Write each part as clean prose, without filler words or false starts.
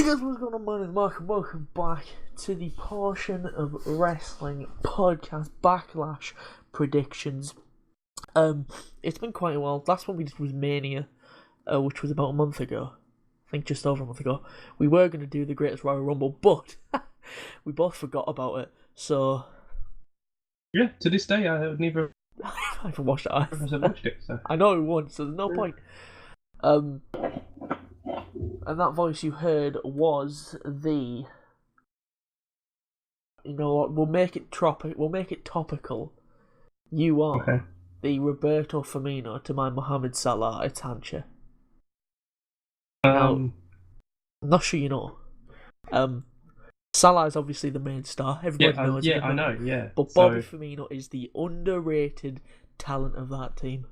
Hey guys, what's going on? My name is Mark and welcome back to the portion of wrestling podcast Backlash predictions. It's been quite a while. Last one we did was Mania, which was about a month ago. I think just over a month ago. We were going to do the Greatest Royal Rumble, but we both forgot about it. So yeah, to this day I have never I haven't watched it. watched it. So. I know it once, so there's no point. And that voice you heard was the. You know what? We'll make it topical. You are the Roberto Firmino to my Mohamed Salah. It's Hancha. Now, I'm not sure you know. Salah is obviously the main star. Everybody knows. Yeah, I know. Yeah, but Bobby Firmino is the underrated talent of that team.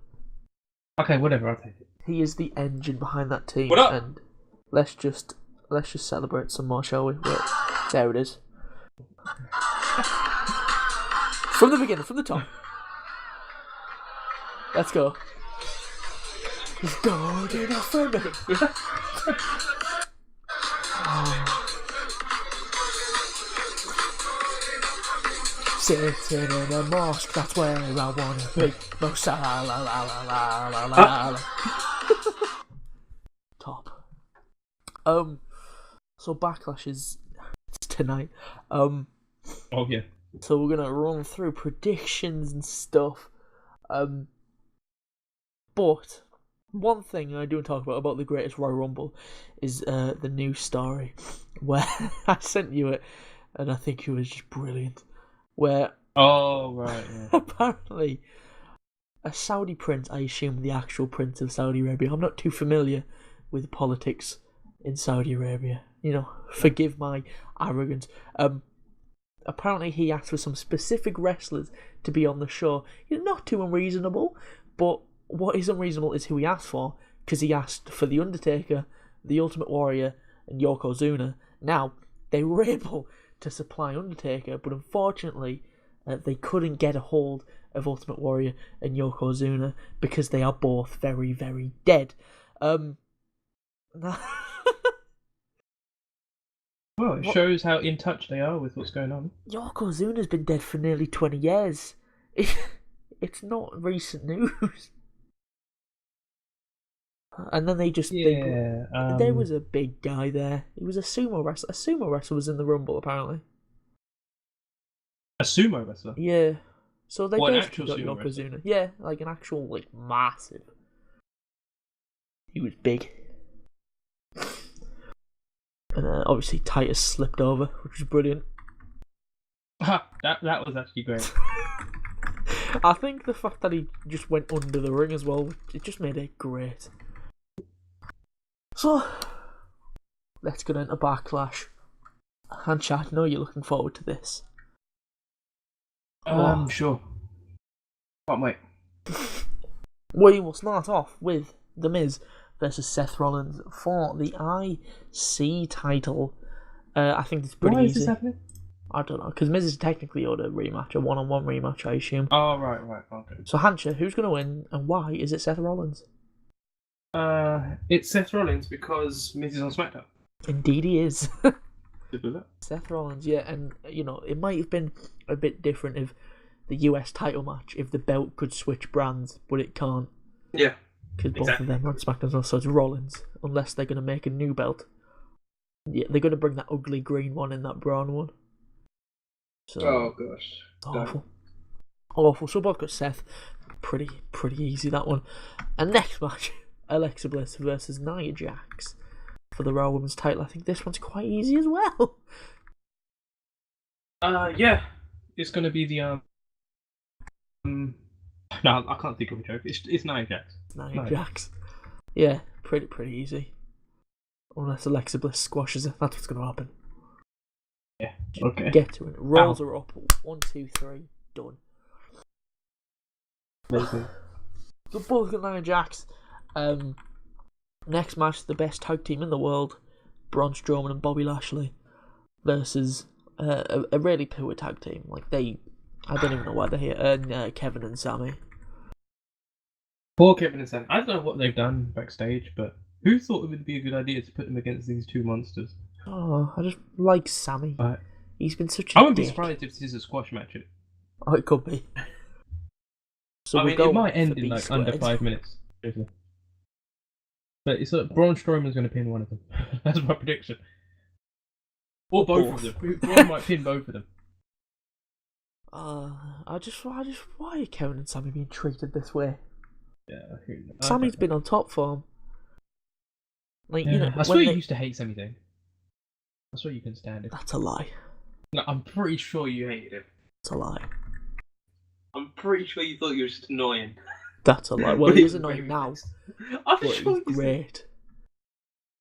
Okay, whatever. I'll take it. He is the engine behind that team. What up? And let's just celebrate some more, shall we? Wait, there it is. From the beginning, from the top. Let's go. Go get a friend. Sitting in a mosque, that's where I wanna be. Mo Salah, la la la la la la la. Top. So Backlash is tonight. Oh yeah. So we're gonna run through predictions and stuff. But one thing I do talk about the Greatest Royal Rumble is the news story where I sent you it, and I think it was just brilliant. Where apparently a Saudi prince, I assume the actual prince of Saudi Arabia. I'm not too familiar with politics in Saudi Arabia. You know, forgive my arrogance. Apparently he asked for some specific wrestlers to be on the show. He's not too unreasonable, but what is unreasonable is who he asked for, because he asked for The Undertaker, The Ultimate Warrior, and Yokozuna. Now, they were able to supply Undertaker, but unfortunately they couldn't get a hold of Ultimate Warrior and Yokozuna because they are both very, very dead. Well, it shows how in touch they are with what's going on. Yokozuna's been dead for nearly 20 years. It's not recent news. And then they just... there was a big guy there. He was a sumo wrestler. A sumo wrestler was in the Rumble, apparently. A sumo wrestler? Yeah. So they basically got Yokozuna wrestler? Yeah, like an actual, like, massive. He was big. And obviously Titus slipped over, which was brilliant. That was actually great. I think the fact that he just went under the ring as well, it just made it great. So, let's get into Backlash. Hancha, I know you're looking forward to this. Sure. Can't wait. We will start off with The Miz versus Seth Rollins for the IC title. I think it's pretty easy. Why is this happening? I don't know, because Miz is technically owed a rematch, a one-on-one rematch, I assume. Oh, right, okay. So Hancha, who's going to win, and why is it Seth Rollins? It's Seth Rollins because Miz is on SmackDown. Indeed he is. Seth Rollins, yeah, and, you know, it might have been a bit different if the US title match, if the belt could switch brands, but it can't. Yeah. Because both of them are on SmackDown, so it's Rollins, unless they're going to make a new belt. Yeah, they're going to bring that ugly green one in that brown one. So, oh gosh. Awful. So both got Seth. Pretty easy, that one. And next match, Alexa Bliss versus Nia Jax for the Raw Women's title. I think this one's quite easy as well. Yeah. It's going to be the no, I can't think of a joke. It's Nia Jax. Nia Jax. Yeah, pretty easy. Unless Alexa Bliss squashes her, that's what's going to happen. Yeah, okay. Get to it. Rolls her up. 1, 2, 3. Done. Amazing. So both got Nia Jax. Next match, the best tag team in the world, Braun Strowman and Bobby Lashley, versus a really poor tag team. Like I don't even know why they're here. Kevin and Sammy. Poor Kevin and Sammy. I don't know what they've done backstage, but who thought it would be a good idea to put them against these two monsters? Oh, I just like Sammy. But He's been such a I wouldn't be dick. surprised if this is a squash match. Oh, it could be. So I we're mean, it going might for end in B like under squared. 5 minutes. Seriously. But it's Braun Strowman's going to pin one of them. That's my prediction. Or both of them. Braun might pin both of them. I just, why are Kevin and Sammy being treated this way? Yeah, Sammy's been on top form. Like, yeah, you know, I swear you used to hate Sami Zayn. I swear you couldn't stand it. That's a lie. No, I'm pretty sure you hated him. That's a lie. I'm pretty sure you thought you were just annoying. That's a lie. Well, he is annoying now. I'm but sure he's great.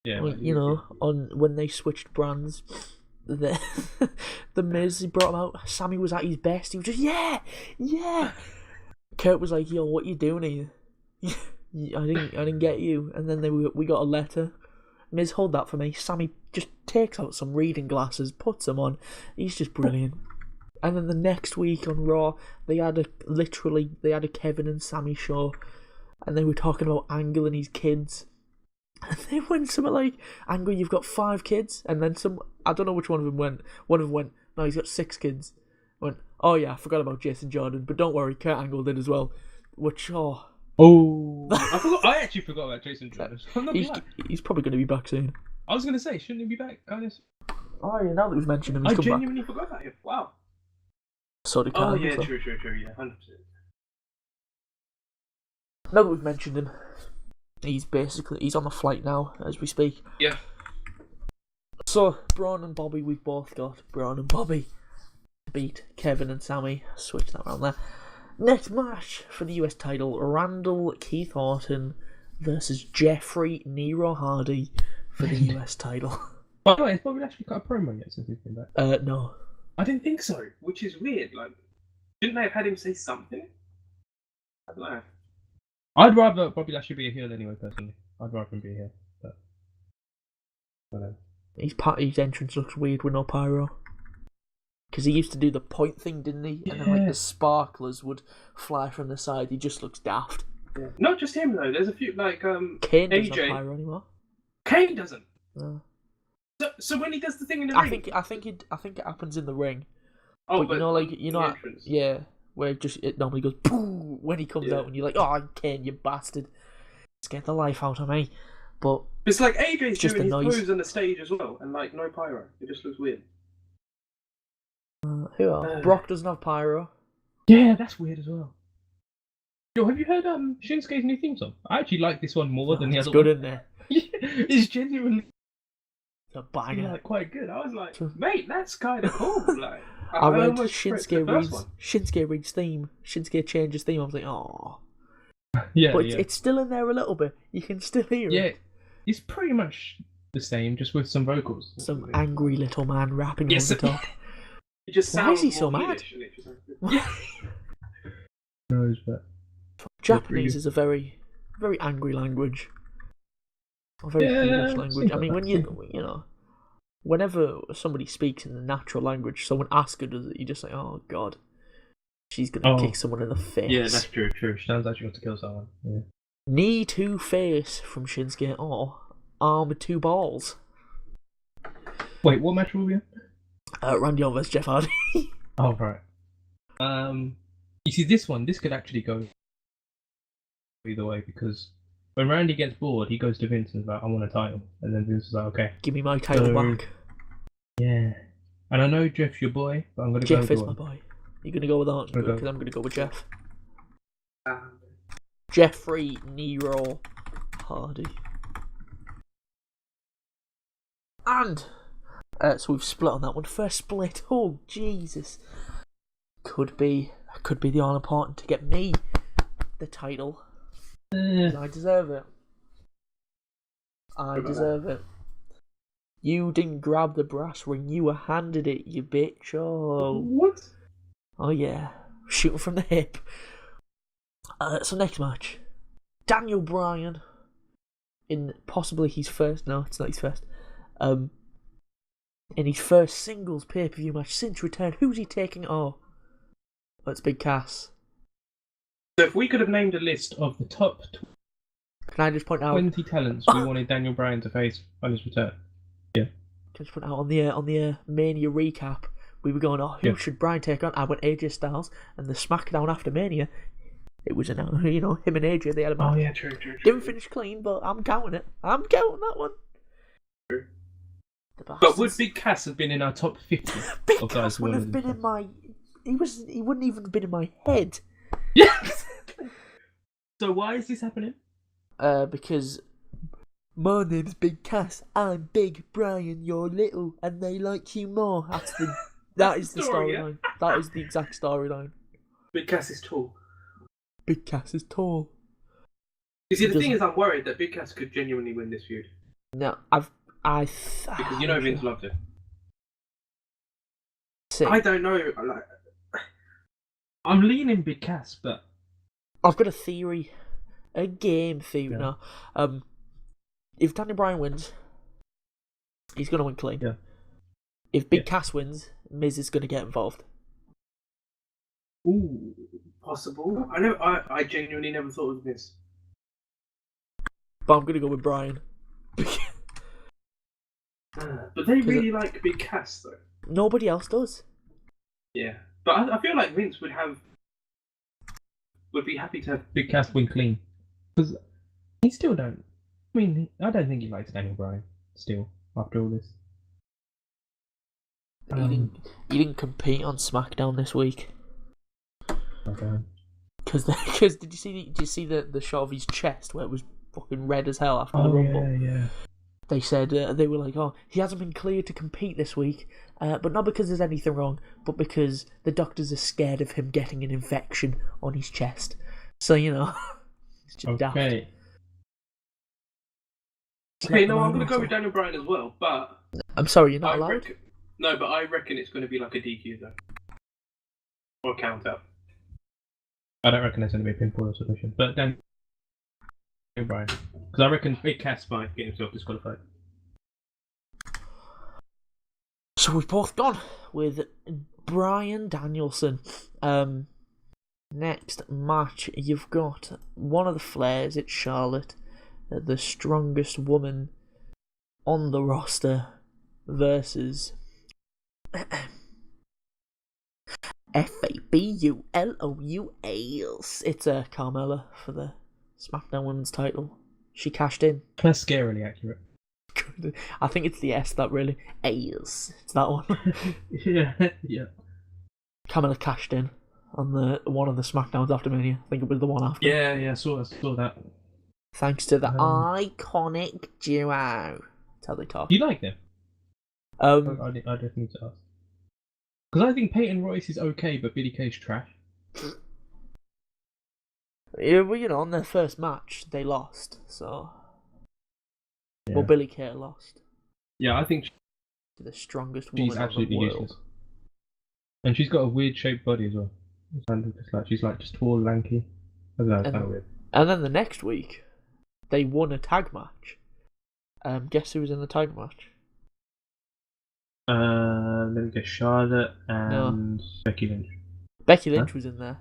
Yeah, like, you know, when they switched brands, the Miz, he brought him out. Sammy was at his best. He was just yeah. Kurt was like, "Yo, what you doing here?" I didn't get you. And then we got a letter. Miz, hold that for me. Sammy just takes out some reading glasses, puts them on. He's just brilliant. And then the next week on Raw, they had a Kevin and Sammy show, and they were talking about Angle and his kids. And they went something like, "Angle, you've got 5 kids," and then I don't know which one of them went. One of them went, "No, he's got 6 kids." Went, "Oh yeah, I forgot about Jason Jordan, but don't worry, Kurt Angle did as well." Which I actually forgot about Jason Jordan. He's probably going to be back soon. I was going to say, shouldn't he be back? Oh yeah, now that we've mentioned him, he's I come genuinely back. forgot about him. Wow. So did Kurt Oh Angle, yeah, so. true, yeah, 100%. Now that we've mentioned him, he's on the flight now as we speak. Yeah. So Braun and Bobby, we've both got Braun and Bobby to beat Kevin and Sammy. Switch that around there. Next match for the US title: Randall Keith Orton versus Jeffrey Nero Hardy for the US title. By the way, has Bobby actually got a promo yet since he's been back? No. I didn't think so, which is weird. Like, didn't they have had him say something? I don't know. I'd rather Bobby Lashley be a heel anyway, personally. I'd rather him be a heel. But I don't know. His entrance looks weird with no pyro. Because he used to do the point thing, didn't he? Yeah. And then like the sparklers would fly from the side. He just looks daft. Yeah. Not just him though. There's a few like Kane doesn't AJ. have pyro anymore. Kane doesn't. No. So when he does the thing in the ring, I think it happens in the ring. Oh, but you know, entrance. Yeah, where it normally goes pooh when he comes out, and you're like, "Oh, Kane, you bastard! Scared the life out of me." But it's like AJ's just doing his noise. pose on the stage as well, and like no pyro. It just looks weird. Who else? Brock doesn't have pyro. Yeah, that's weird as well. Yo, have you heard Shinsuke's new theme song? I actually like this one more than the other one. It's good, isn't it? It's genuinely a banger. Like, quite good. I was like, mate, that's kind of cool. Like, I read Shinsuke Reed's theme. Shinsuke changes theme. I was like, oh. Yeah, but it's still in there a little bit. You can still hear it. Yeah, it's pretty much the same, just with some vocals. Some angry little man rapping on the top. It just Why is he so mad? Yeah. Knows, but Japanese is a very, very angry language. A very foolish language. I mean, when you know, whenever somebody speaks in the natural language, someone Asuka does it, you just say, "Oh God, she's gonna kick someone in the face." Yeah, that's true. She sounds like she wants to kill someone. Yeah. Knee to face from Shinsuke or arm to balls. Wait, what match were we in? Randy Orton vs Jeff Hardy. Oh right. You see, this could actually go either way, because when Randy gets bored, he goes to Vince and is like, "I want a title," and then Vince is like, "Okay, give me my title back." Yeah, and I know Jeff's your boy, but I'm gonna go. Jeff is my boy. You're gonna go with Orton because I'm gonna go with Jeff. Jeffrey Nero Hardy. And so we've split on that one. First split. Oh Jesus! Could be the all important to get me the title. I deserve it. I deserve it. You didn't grab the brass ring. You were handed it, you bitch. Oh. What? Oh yeah, shooting from the hip. So next match, Daniel Bryan in possibly his first. No, it's not his first. In his first singles pay-per-view match since return. Who's he taking? Oh, it's Big Cass. So if we could have named a list of the top can I just point out 20 talents we wanted Daniel Bryan to face on his return? Yeah. can just put it out on the Mania recap. We were going, who should Bryan take on? I went AJ Styles, and the SmackDown after Mania, it was him and AJ. They had a match. Oh yeah, true. Didn't finish clean, but I'm counting it. I'm counting that one. True. But would Big Cass have been in our top 50? Big Cass would have been in my. He wouldn't even have been in my head. Yes. So why is this happening? Because my name's Big Cass. I'm Big Bryan. You're little, and they like you more. That is the storyline. That is the exact storyline. Big Cass is tall. Big Cass is tall. You see, the thing is, I'm worried that Big Cass could genuinely win this feud. No, because Vince loved it. See, I don't know. I'm leaning Big Cass, but I've got a theory, a game theory now. If Daniel Bryan wins, he's gonna win clean. Yeah. If Big Cass wins, Miz is gonna get involved. Ooh, possible. I genuinely never thought of this. But I'm gonna go with Bryan. But they really like Big Cass, though. Nobody else does. Yeah, but I feel like Vince would be happy to have Big Cass win clean, because he still don't. I mean, I don't think he likes Daniel Bryan still after all this. He didn't compete on SmackDown this week. Okay. Because did you see the shot of his chest where it was fucking red as hell after the Rumble? Yeah. They said they were like, he hasn't been cleared to compete this week, but not because there's anything wrong, but because the doctors are scared of him getting an infection on his chest. So it's just daft. Okay, no, I'm gonna go with Daniel Bryan as well, but I'm sorry, you're not allowed. No, but I reckon it's going to be like a DQ though, or a count out. I don't reckon it's going to be a pinfall or submission, but Daniel Bryan, because I reckon Big Cass might get himself disqualified. So we've both gone with Bryan Danielson. Next match, you've got one of the Flairs. It's Charlotte, the strongest woman on the roster, versus Fabuloous. It's Carmella for the SmackDown Women's title. She cashed in. That's scarily accurate. I think it's the S that really. It's that one. yeah. Carmella cashed in on the one of the SmackDowns after Mania. I think it was the one after. Yeah, saw that. Thanks to the iconic duo. That's how they talk. You like them? I just need to ask. Because I think Peyton Royce is okay, but Billie Kay's trash. Yeah, well, on their first match, they lost, so... Yeah. Well, Billie Kay lost. Yeah, I think she's the strongest woman she's absolutely in the world. useless. And she's got a weird shaped body as well. She's just tall, lanky. I don't know, it's kind of weird. And then the next week, they won a tag match. Guess who was in the tag match? Let me guess, Charlotte and Becky Lynch. Becky Lynch was in there.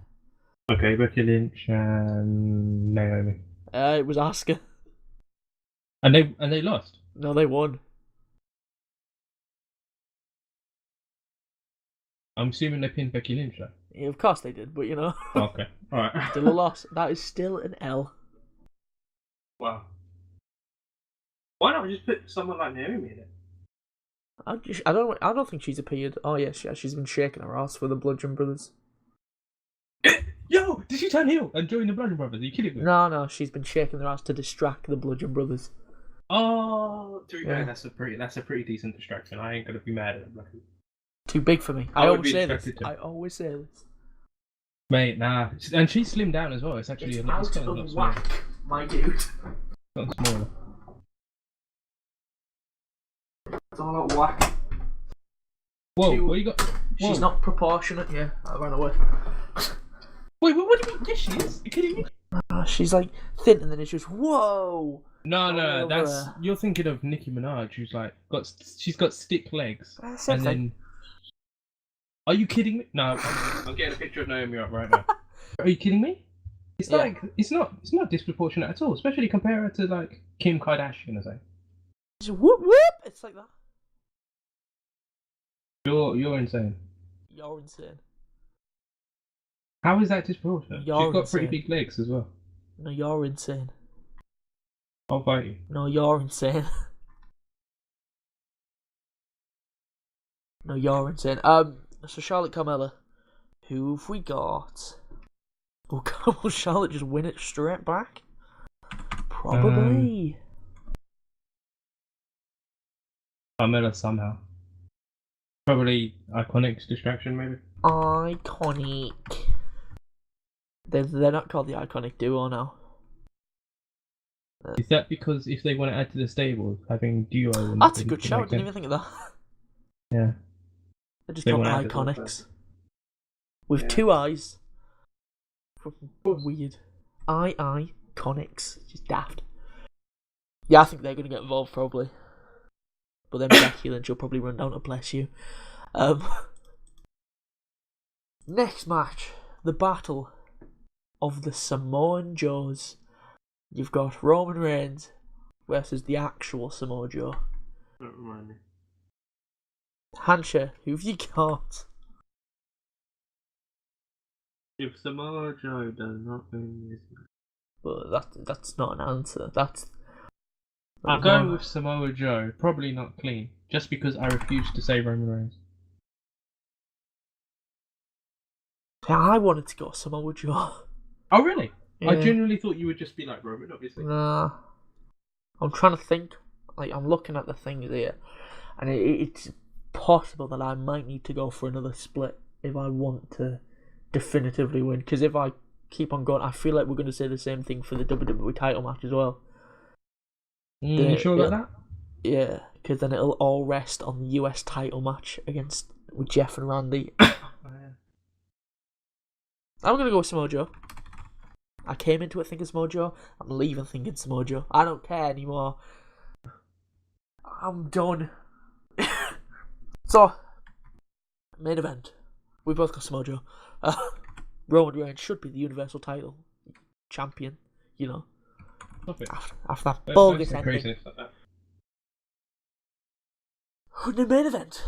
Okay, Becky Lynch and Naomi. It was Asuka. And they lost? No, they won. I'm assuming they pinned Becky Lynch, though. Yeah, of course they did, but Okay, alright. Still a loss. That is still an L. Wow. Why not just put someone like Naomi in it? I don't think she's appeared. Oh yes, she's been shaking her ass for the Bludgeon Brothers. Yo, did she turn heel and join the Bludgeon Brothers? Are you kidding me? No, she's been shaking their ass to distract the Bludgeon Brothers. Oh, to be fair, that's a pretty decent distraction. I ain't gonna be mad at them. Too big for me. I always say this. Mate, nah, and she's slimmed down as well. It's actually a lot smaller. My dude. Not smaller. It's all out whack. Whoa, what you got? Whoa. She's not proportionate. Yeah, I ran away. Wait, what do you mean? Yes, she is. Are you kidding me? She's like thin, and then it's just whoa. No, that's you're thinking of Nicki Minaj, who's like she's got stick legs, and then. Are you kidding me? No, I'm getting a picture of Naomi up right now. Are you kidding me? It's like it's not disproportionate at all, especially compare her to like Kim Kardashian, I say. Just whoop whoop. It's like that. you're insane. You're insane. How is that disproportionate? You're She's got insane. pretty big legs as well. No, you're insane. I'll fight you. No, you're insane. No, you're insane. So Charlotte Carmella, who have we got? Will Charlotte just win it straight back? Probably. Carmella somehow. Probably Iconic's distraction, maybe. Iconic. They're not called the Iconic Duo now. Is that because if they want to add to the stable, having duo? That's a good shout. Didn't even think of that. Yeah. They're just called Iconics. With two eyes. Fucking weird. Iconics. Just daft. Yeah, I think they're going to get involved probably. But then Becky Lynch will probably run down to bless you. Next match. The Battle of the Samoan Joes. You've got Roman Reigns versus the actual Samoa Joe. Don't remind me. Hancha, who've you got? If Samoa Joe does not win this match. But that's not an answer. I'm going with Samoa Joe. Probably not clean. Just because I refuse to say Roman Reigns. Yeah, I wanted to go Samoa Joe. Oh, really? Yeah. I genuinely thought you would just be like Roman, obviously. Nah. I'm trying to think. Like, I'm looking at the things here. And it's possible that I might need to go for another split if I want to definitively win. Because if I keep on going, I feel like we're going to say the same thing for the WWE title match as well. You sure about that? Yeah, because then it'll all rest on the US title match with Jeff and Randy. Oh, yeah. I'm going to go with Samoa Joe. I came into it thinking Samoa Joe. I'm leaving thinking Samoa Joe. I don't care anymore. I'm done. So, main event. We both got Samoa Joe. Roman Reigns should be the Universal title champion, you know. After that bogus ending. In the main event,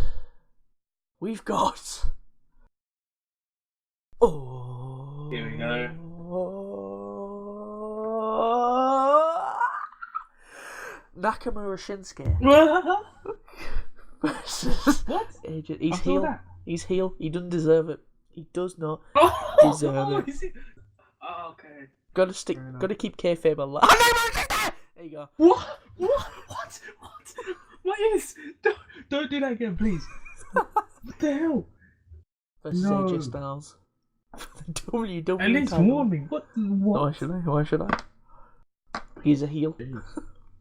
we've got... Oh... Here we go. Nakamura Shinsuke versus What? AJ. He's heel. He's heel. He doesn't deserve it. He does not deserve it. Oh, okay. Gotta keep kayfabe alive. There you go. What? What is? Don't do that again, please. What the hell? Versus AJ Styles. WWE. At least warn me. What? Why should I? He's a heel.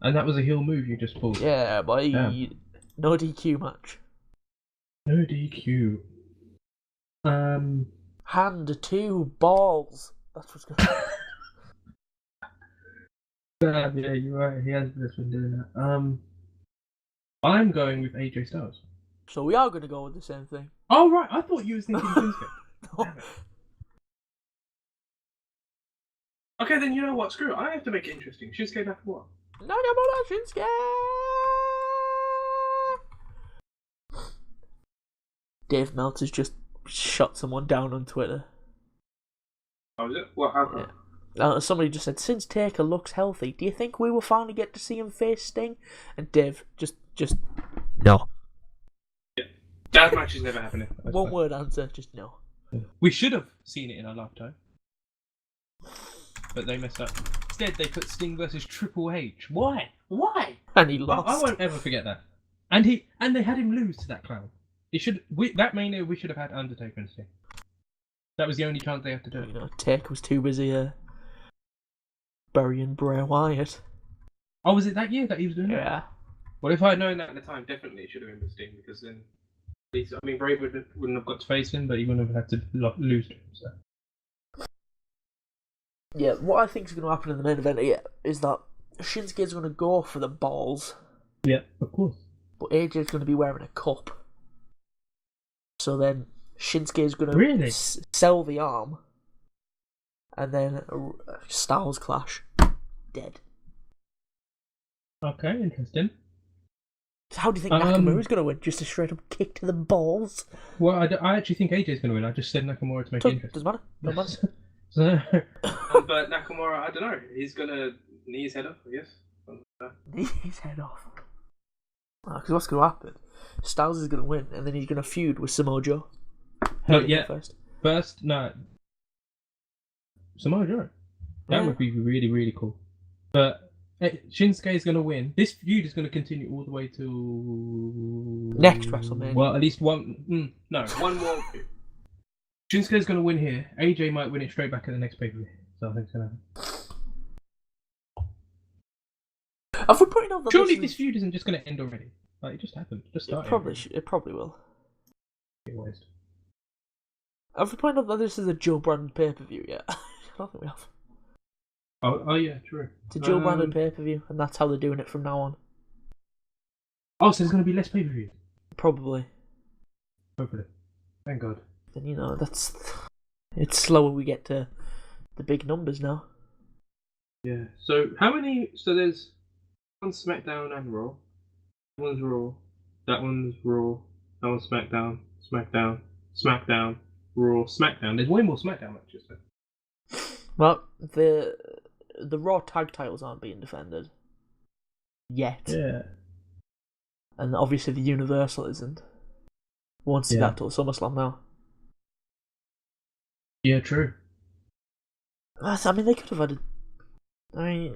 And that was a heel move you just pulled. Yeah, boy. Damn. No DQ match. No DQ. Hand to balls. That's what's going on. Yeah, you're right. He has just been doing that. I'm going with AJ Styles. So we are going to go with the same thing. Oh, right. I thought you were thinking Shinsuke. No. Okay, then you know what? Screw it. I have to make it interesting. Shinsuke Nakamura. Nakamura Shinsuke! Dave Meltzer's just shot someone down on Twitter. Oh, is it? What happened? Yeah. Somebody just said, since Taker looks healthy, do you think we will finally get to see him face Sting? And Dave just no. Yeah. That match is never happening. One word answer, just no. We should have seen it in our lifetime. But they messed up. Instead, they put Sting versus Triple H. Why? And he lost. I won't ever forget that. And they had him lose to that clown. That Mania we should have had Undertaker and Sting. That was the only chance they had to do it. You know, Taker was too busy burying Bray Wyatt. Oh, was it that year that he was doing that? Yeah. Well, if I had known that at the time, definitely it should have been with Sting, because then, I mean, Bray wouldn't have got to face him, but he wouldn't have had to lose to him. So. Yeah, what I think is going to happen in the main event is that Shinsuke's going to go for the balls. Yeah, of course. But AJ's going to be wearing a cup. So then Shinsuke's going to sell the arm. And then Styles clash. Dead. Okay, interesting. So how do you think Nakamura's going to win? Just a straight up kick to the balls? Well, I actually think AJ's going to win. I just said Nakamura to make it interesting. Doesn't matter. Don't matter. So, but Nakamura, I don't know. He's going to knee his head off, I guess. Knee his head off. Because what's going to happen? Styles is going to win, and then he's going to feud with Samoa Joe. No, yeah. First, no. Samoa Joe. That would be really, really cool. But Shinsuke is going to win. This feud is going to continue all the way to next WrestleMania. Well, at least one. One more. Shinsuke is going to win here. AJ might win it straight back at the next pay-per-view. So I think it's going to happen. If we're putting on the surely this feud isn't just going to end already. Like, it just happened. Just started. It probably will. Waste. Have we pointed out that this is a Joe Brandon pay-per-view yet? I don't think we have. Oh yeah, true. It's a Joe Brandon pay-per-view, and that's how they're doing it from now on. Oh, so there's going to be less pay-per-views? Probably. Hopefully. Thank God. Then, it's slower we get to the big numbers now. Yeah. So how many? So there's one SmackDown and Raw. That one's Raw. That one's Raw. That one's SmackDown. SmackDown. SmackDown. Raw. SmackDown. There's way more SmackDown matches. Well, the Raw tag titles aren't being defended yet. Yeah. And obviously the Universal isn't. We won't see that till SummerSlam now. Yeah, true. I mean, they could have had I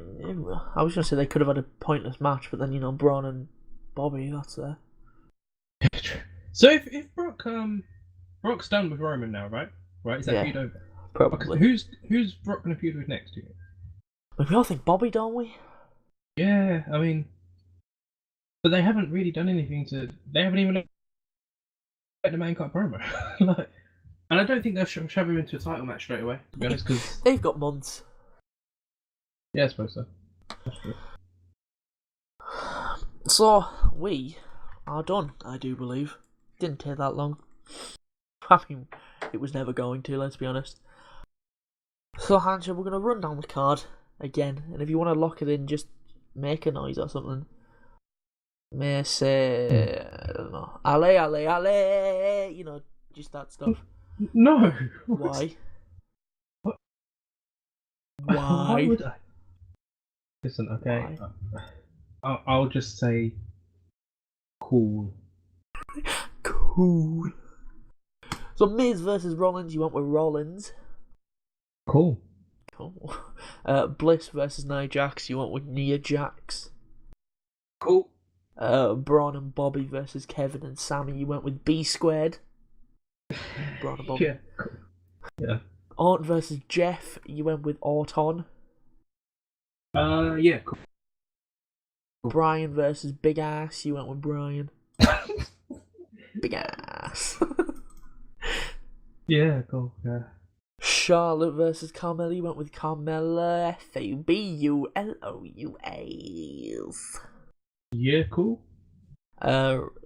was going to say they could have had a pointless match, but then, Braun and Bobby, that's there. So if Brock's done with Roman now, right? Right? Is that feud over? Probably. Who's Brock going to feud with next year? We all think Bobby, don't we? Yeah, I mean, but they haven't really done anything to. They haven't even let the main cut promo. And I don't think they'll shove him into a title match straight away. To be honest, because they've got months. Yeah, I suppose so. That's true. So we are done. I do believe. Didn't take that long. I mean, it was never going to. Let's be honest. So Hancha, we're gonna run down the card again, and if you want to lock it in, just make a noise or something. May say, I don't know, ale, just that stuff. No. Why? What? Why? Why would I? Listen, okay. I'll just say, cool. Cool. So Miz versus Rollins, you went with Rollins. Cool. Bliss versus Nia Jax, you went with Nia Jax. Cool. Braun and Bobby versus Kevin and Sammy, you went with B Squared. Braun and Bobby. Yeah. Yeah. Orton versus Jeff, you went with Orton. Yeah. Cool. Brian versus Big Ass, you went with Brian. Big Ass. Yeah, cool. Yeah. Charlotte versus Carmella, you went with Carmella. Fabulous. Yeah, cool.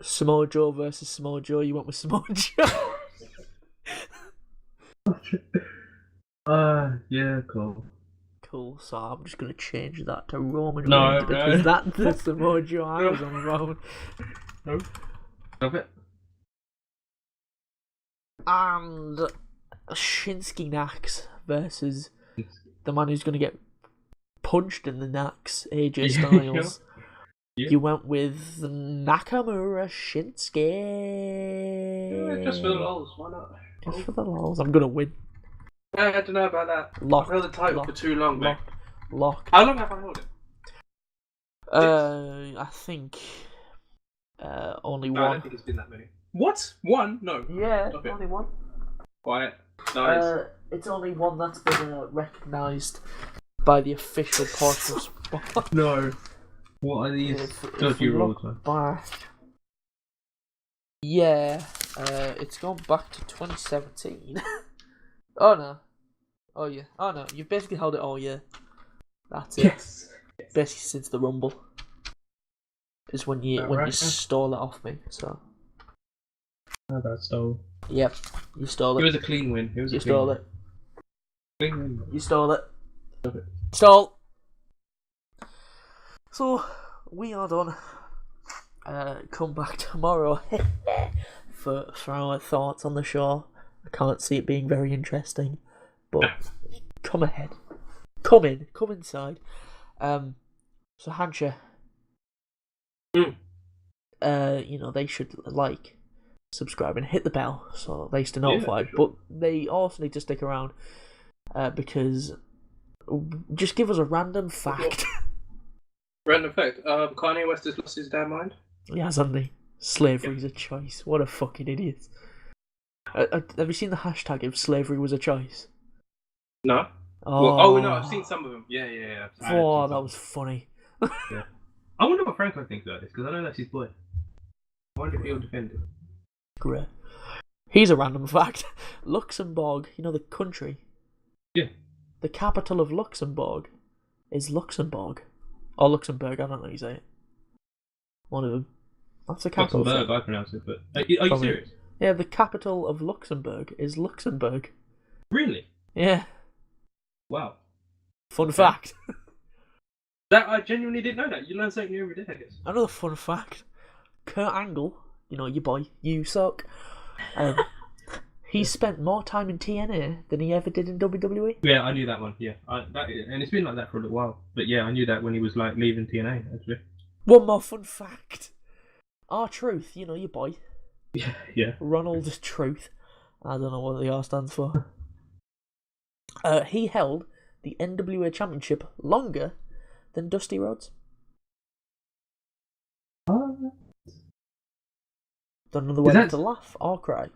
Samoa Joe versus Samoa Joe, you went with Samoa Joe. Yeah, cool. Cool, so I'm just gonna change that to Roman No, Reigns because that's the Samoa Joe I was on the phone. No. Stop it. And Shinsuke Nax versus the man who's gonna get punched in the Nax, AJ Styles. Yeah. You went with Nakamura Shinsuke. Yeah, just for the lols, why not? Just for the lols. I'm gonna win. I don't know about that. Locked. I've held the title for too long, mate. Locked. How long have I held it? I think only one. I don't think it's been that many. What? One? No. Yeah, only one. Quiet. Nice. It's only one that's been recognised by the official portion of sport. No. What are these dodgy rules, man? Back. Yeah, it's gone back to 2017. Oh no. Oh yeah. Oh no. You've basically held it all year. That's it. Yes. Basically since the Rumble is when you stole it off me. So. How about stole? Yep. You stole it. It was a clean win. You stole it. Clean win. You stole it. Stop it. Stole. So we are done. come back tomorrow for our thoughts on the show. I can't see it being very interesting, but come ahead. Come inside. So Hancha, they should subscribe and hit the bell so they stay notified. Sure. But they also need to stick around because just give us a random fact. Random fact. Kanye West has lost his damn mind. Yeah, hasn't he? Slavery's a choice. What a fucking idiot. Have you seen the hashtag if slavery was a choice? No. Oh no, I've seen some of them. Yeah. Oh, that was funny. Yeah. I wonder what Franco thinks about this, because I know that's his boy. I wonder if he'll defend it. Great. Here's a random fact. Luxembourg, the country. Yeah. The capital of Luxembourg is Luxembourg. Or Luxembourg, I don't know how you say it. One of them. That's the capital. Luxembourg, I pronounce it, but... Are you serious? Yeah, the capital of Luxembourg is Luxembourg. Really? Yeah. Wow. Fun fact. That I genuinely didn't know that. You learn something new every day, I guess. Another fun fact. Kurt Angle, your boy, you suck. He spent more time in TNA than he ever did in WWE. Yeah, I knew that one. Yeah, and it's been like that for a little while. But yeah, I knew that when he was leaving TNA. Actually. One more fun fact. R-Truth, your boy. Yeah. Ronald Truth. I don't know what the R stands for. He held the NWA Championship longer than Dusty Rhodes. Don't know whether to laugh or cry.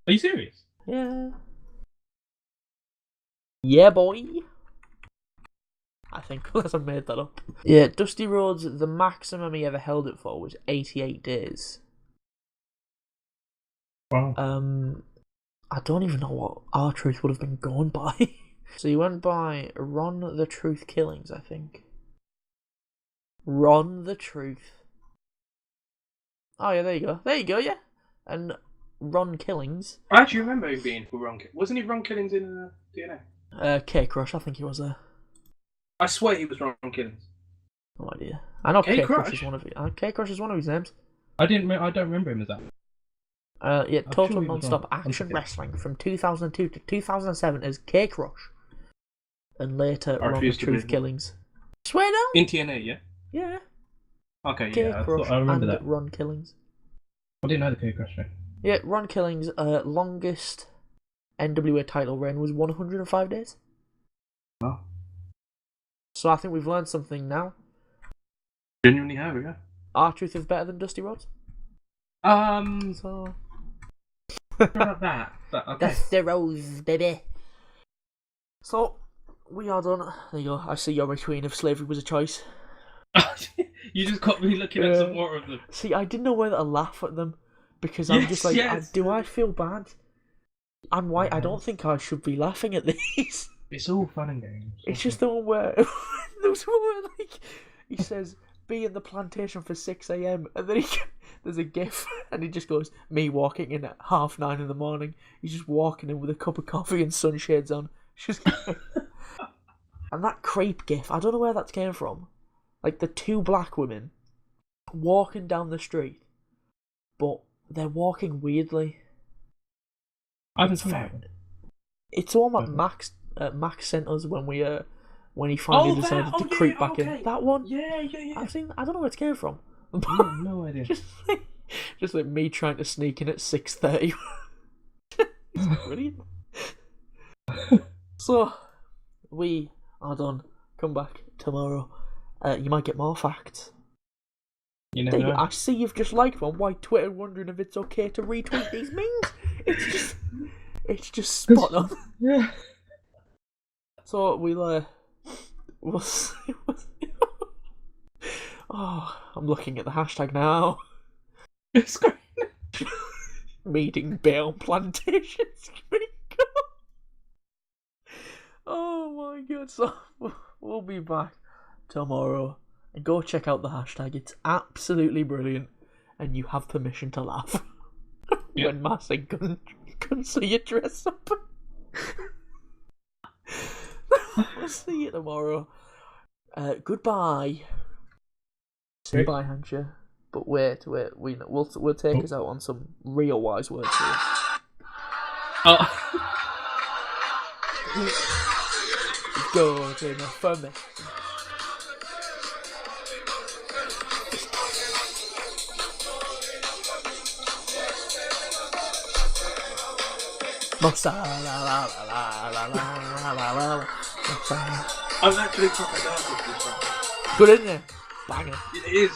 Are you serious? Yeah. Yeah, boy. I think, unless I made that up. Yeah, Dusty Rhodes, the maximum he ever held it for was 88 days. Wow. I don't even know what R-Truth would have been going by. So he went by Ron the Truth Killings, I think. Ron the Truth. Oh yeah, there you go, yeah. And Ron Killings. I actually remember him being for Ron. Wasn't he Ron Killings in DNA? K-Crush, I think he was there. I swear he was Ron Killings. No idea. I know K-Crush is one of K-Crush is one of his names. I don't remember him as that. Yeah, Total sure Non-Stop Action Wrestling from 2002 to 2007 as K-Crush. And later Ron the Truth Killings. Swear down? In TNA, yeah? Yeah. Okay, K-Crush I remember that. Ron Killings. I didn't know the K-Crush thing. Yeah, Ron Killings' longest NWA title reign was 105 days. Wow. So I think we've learned something now. Genuinely have, yeah. R-Truth is better than Dusty Rhodes? So... about that. But, okay. Dusty Rhodes, baby. So, we are done. There you go. I see your retweet if slavery was a choice. You just got me looking at some more of them. See, I didn't know whether to laugh at them because I'm just like, do I feel bad? I'm white. I don't think I should be laughing at these. It's all fun and games. It's just the one where he says, "Be in the plantation for 6 a.m." and then there's a gif and he just goes, "Me walking in at 9:30 in the morning." He's just walking in with a cup of coffee and sunshades on. And that crepe gif, I don't know where that came from. Like the two black women walking down the street, but they're walking weirdly. I haven't seen that. It's all that Max sent us when he finally decided to creep back in. That one? Yeah. I don't know where it came from. No idea. just like me trying to sneak in at 6:30. It's brilliant. So, we are done. Come back tomorrow. You might get more facts. You never know. I see you've just liked one. Why Twitter wondering if it's okay to retweet these memes? It's just spot on. Yeah. So we'll see. Oh, I'm looking at the hashtag now. It's great. Meeting Bale Plantations. Oh my god! So we'll be back tomorrow. And go check out the hashtag. It's absolutely brilliant. And you have permission to laugh. When Massey couldn't see you dress up. We'll see you tomorrow. Goodbye. Say bye, Hancha. But wait, we'll take us out on some real wise words here. Oh. Go to the firm. I'm actually proper nervous this one. Good, isn't it? Banger. It is.